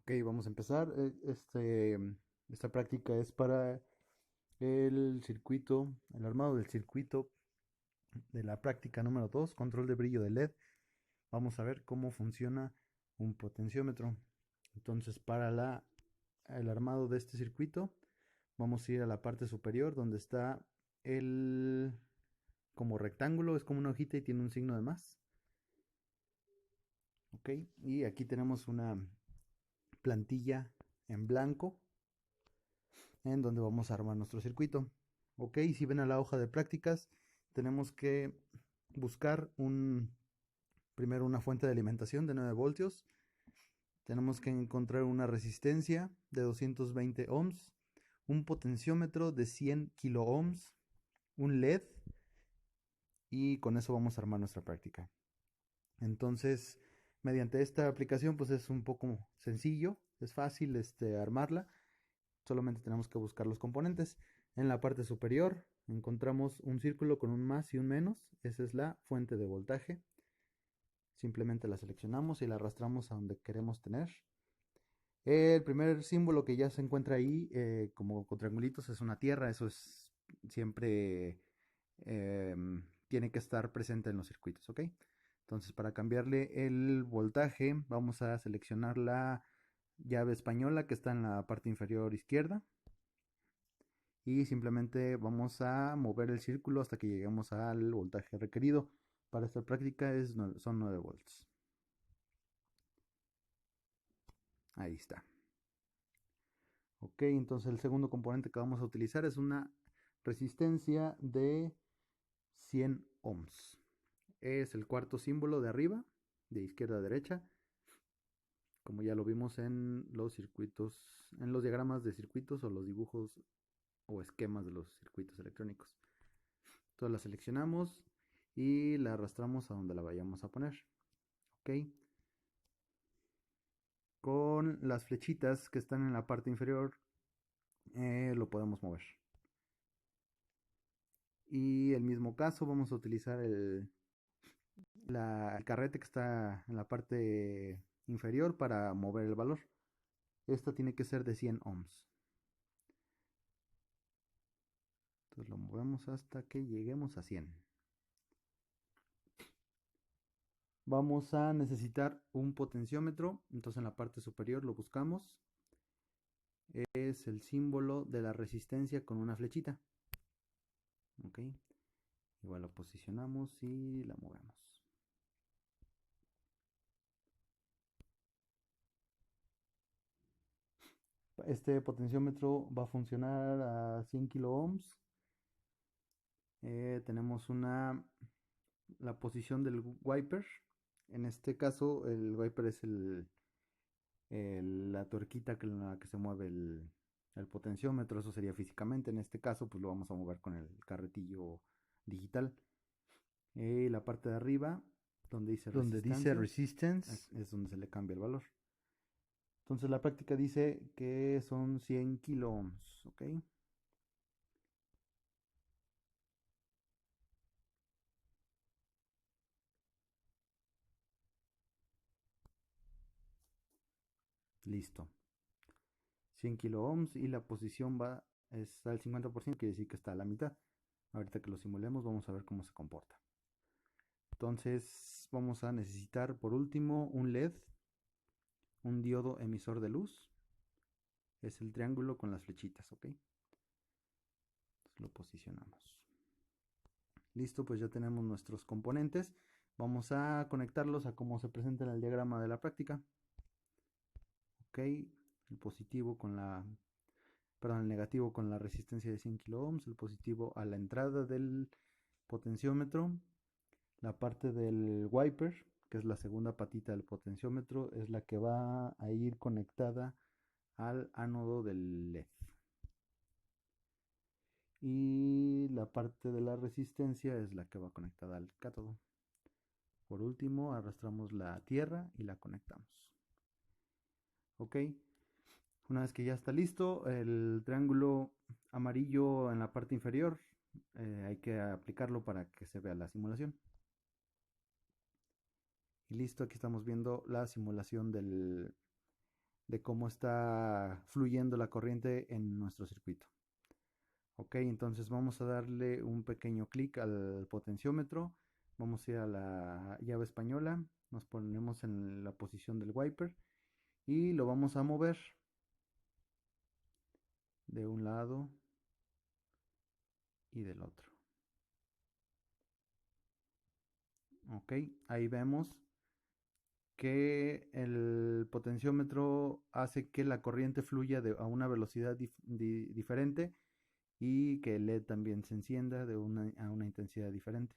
Ok, vamos a empezar. Esta práctica es para el circuito, el armado del circuito de la práctica número 2, control de brillo de LED. Vamos a ver cómo funciona un potenciómetro. Entonces, para el armado de este circuito, vamos a ir a la parte superior donde está el como rectángulo, es como una hojita y tiene un signo de más. Ok, y aquí tenemos una plantilla en blanco en donde vamos a armar nuestro circuito. Ok, si ven a la hoja de prácticas, tenemos que buscar primero una fuente de alimentación de 9 voltios. Tenemos que encontrar una resistencia de 220 ohms, un potenciómetro de 100 kilo ohms, un LED y con eso vamos a armar nuestra práctica. Entonces, mediante esta aplicación, pues es un poco sencillo, es fácil armarla. Solamente tenemos que buscar los componentes. En la parte superior encontramos un círculo con un más y un menos. Esa es la fuente de voltaje. Simplemente la seleccionamos y la arrastramos a donde queremos tener. El primer símbolo que ya se encuentra ahí, como con triangulitos, es una tierra. Eso es siempre tiene que estar presente en los circuitos, ¿ok? Entonces, para cambiarle el voltaje, vamos a seleccionar la llave española que está en la parte inferior izquierda y simplemente vamos a mover el círculo hasta que lleguemos al voltaje requerido. Para esta práctica son 9 volts. Ahí está. Ok, entonces el segundo componente que vamos a utilizar es una resistencia de 100 ohms. Es el cuarto símbolo de arriba, de izquierda a derecha, como ya lo vimos en los circuitos, en los diagramas de circuitos o los dibujos o esquemas de los circuitos electrónicos. Entonces la seleccionamos y la arrastramos a donde la vayamos a poner. Ok. Con las flechitas que están en la parte inferior lo podemos mover. Y el mismo caso vamos a utilizar el carrete que está en la parte inferior para mover el valor. Esta tiene que ser de 100 ohms. Entonces lo movemos hasta que lleguemos a 100. Vamos a necesitar un potenciómetro. Entonces en la parte superior lo buscamos. Es el símbolo de la resistencia con una flechita. Ok. Igual lo posicionamos y la movemos. Este potenciómetro va a funcionar a 100 kilo ohms. Tenemos la posición del wiper. En este caso, el wiper es la tuerquita en la que se mueve el potenciómetro. Eso sería físicamente. En este caso, pues lo vamos a mover con el carretillo digital. La parte de arriba, donde dice resistance, es donde se le cambia el valor. Entonces la práctica dice que son 100 kilo ohms, ¿ok? Listo. 100 kilo ohms y la posición está al 50%, quiere decir que está a la mitad. Ahorita que lo simulemos vamos a ver cómo se comporta. Entonces vamos a necesitar por último un LED, un diodo emisor de luz. Es el triángulo con las flechitas, ¿ok? Entonces lo posicionamos. Listo, pues ya tenemos nuestros componentes. Vamos a conectarlos a cómo se presenta en el diagrama de la práctica. Ok, el positivo con el negativo con la resistencia de 100 kilo ohms, el positivo a la entrada del potenciómetro, la parte del wiper, que es la segunda patita del potenciómetro, es la que va a ir conectada al ánodo del LED. Y la parte de la resistencia es la que va conectada al cátodo. Por último, arrastramos la tierra y la conectamos. Ok, una vez que ya está listo, el triángulo amarillo en la parte inferior, hay que aplicarlo para que se vea la simulación. Y listo, aquí estamos viendo la simulación de cómo está fluyendo la corriente en nuestro circuito. Ok, entonces vamos a darle un pequeño clic al potenciómetro. Vamos a ir a la llave española. Nos ponemos en la posición del wiper y lo vamos a mover de un lado y del otro. Ok, ahí vemos que el potenciómetro hace que la corriente fluya a una velocidad diferente y que el LED también se encienda a una intensidad diferente.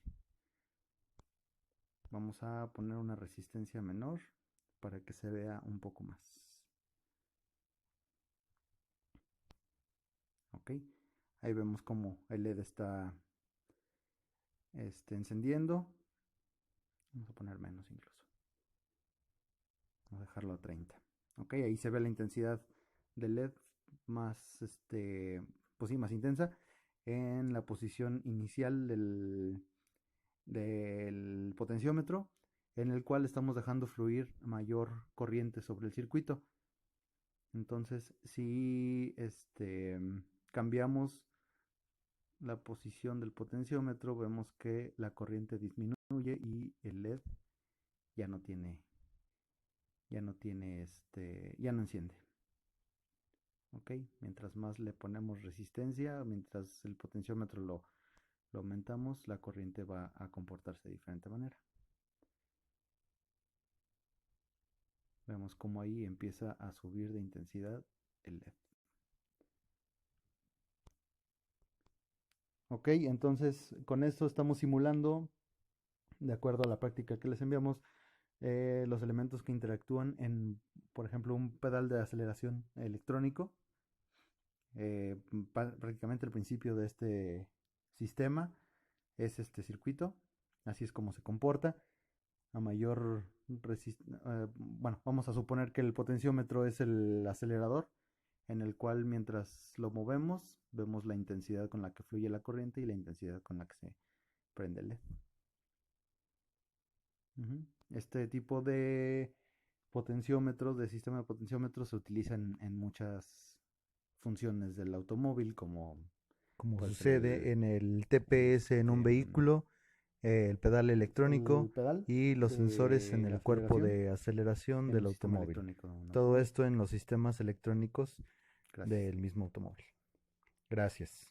Vamos a poner una resistencia menor para que se vea un poco más. Ok, ahí vemos como el LED está encendiendo. Vamos a poner menos incluso. Vamos a dejarlo a 30. Ok, ahí se ve la intensidad del LED más, pues sí, más intensa en la posición inicial del potenciómetro, en el cual estamos dejando fluir mayor corriente sobre el circuito. Entonces, si cambiamos la posición del potenciómetro, vemos que la corriente disminuye y el LED ya no tiene, ya no enciende. Ok, mientras más le ponemos resistencia, mientras el potenciómetro lo aumentamos, la corriente va a comportarse de diferente manera. Vemos como ahí empieza a subir de intensidad el LED. Ok, entonces con esto estamos simulando, de acuerdo a la práctica que les enviamos, los elementos que interactúan en, por ejemplo, un pedal de aceleración electrónico. Prácticamente el principio de este sistema es este circuito, así es como se comporta. A mayor bueno, vamos a suponer que el potenciómetro es el acelerador, en el cual mientras lo movemos, vemos la intensidad con la que fluye la corriente y la intensidad con la que se prende el LED. Este tipo de potenciómetros, de sistema de potenciómetros, se utilizan en muchas funciones del automóvil, como sucede en el TPS en un vehículo, el pedal electrónico y los sensores en el cuerpo de aceleración del automóvil. Todo esto en los sistemas electrónicos del mismo automóvil. Gracias.